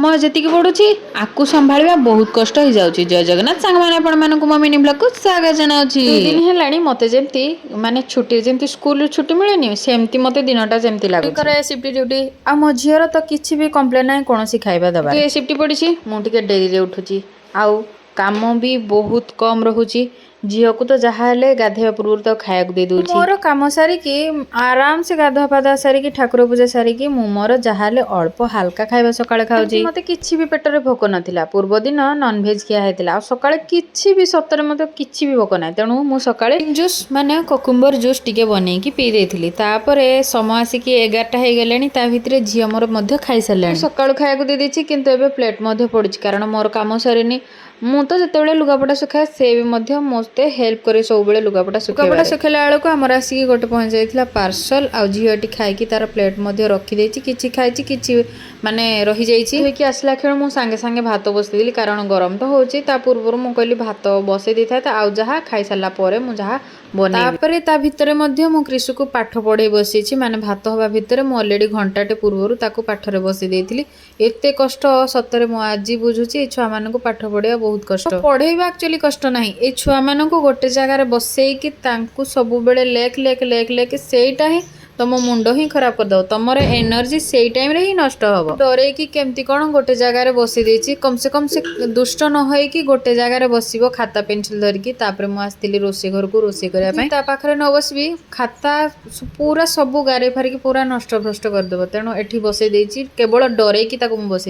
मैं जी पढ़ुची आपको संभाळा बहुत कष्ट हो जाऊँगी। जय जगन्नाथ सांग मैंने आपण मानक मम्मी निम्बला को स्वागत जनाऊँगी। 2 दिन है मते जमती माने छुट्टी जमती स्कूल छुट्टी मिलेनी सेमती मते दिनटा जमती लागुची करे शिफ्ट ड्यूटी आ मो झीर तो किछि भी कंप्लेन नाही कोनोसी खाइबा दबा ये शिफ्ट पड़ीची मु टिके डेरी रे उठुची आउ काम भी बहुत कम रहुची झील को तो जहाँ हेले गाधेवा पूर्व तो खाया दे दूची मोर काम सारिकी आराम से गाधुआ पाधुआ सारिकी ठाकुर पूजा सारिकी मु मोर जहाँ हेले अल्प हल्का खाइबा सकाळे खाउची मते किछि भी पेटरे भोक नथिला पूर्व दिन नॉन वेज किया हेतिला आ सकाळे किछि भी सतरे मते किछि भी भोक नाही तेणु मु सकाळे जूस माने कोकुम्बर जूस टिके बनै की पी देथिली तापरे समय आसिकी 11टा हे गेलेनी ता भितरे झियो मोर मध्य खाइ सरलेनी सकाळु खायाକୁ दे देछि किंतु एबे प्लेट मध्य पड़िछि कारण मोर काम सरेनी मु तो जेतेबेले लुगापटा सुखाए से भी मध्य मस्ते हेल्प करे सब बेले लुगापटा सुखाइला बेलू आमर आसिक गोटे पहुँच जाइला पार्सल आ झीटी खाई तार प्लेट मध्य रखी देछि किछि खाइछि किछि माने रही जाइछि कि आसला खेल मु सांगे सांगे भात बसैदेली कारण गरम तो होछि ता पूर्व मु कहली भात बसै दै था आ जहा खाई सारला परे मु जहा बने तापरे ता भितरे मध्य मु कृषि को पाठ पढ़े बसिछि माने भात होबा भितरे मु ऑलरेडी घंटाटे पूर्वरु ताको पाठरे बसै देइथिली एते कष्ट सतरे मु आज बुझुछि ए छुआ मानको पाठ पढ़िया बहुत कष्ट पढ़ेबा एक्चुअली कष्ट नाही ए छुआ मानको गोटे जगह रे बसै कि तांकु सब बेले लेख लेख लेख लेख सेइटा ही तुम मुंड ही खराब कर दो तुम एनर्जी से टाइम रे ही नष्ट हम डरे कि केमती कौन गोटे जगार बसी देछि कम से दुष्ट न होई कि गोटे जगार बसिबो खाता पेंसिल धरिकी तापर मु आस्तिली रोसे घर को रोसे करिया पई ता पाखरे न बसबी खाता पूरा सब गारे फारिकी पूरा नष्ट भ्रष्ट कर देबो तेणु एठी बसै देछि केवल डरे कि ताको मु बसै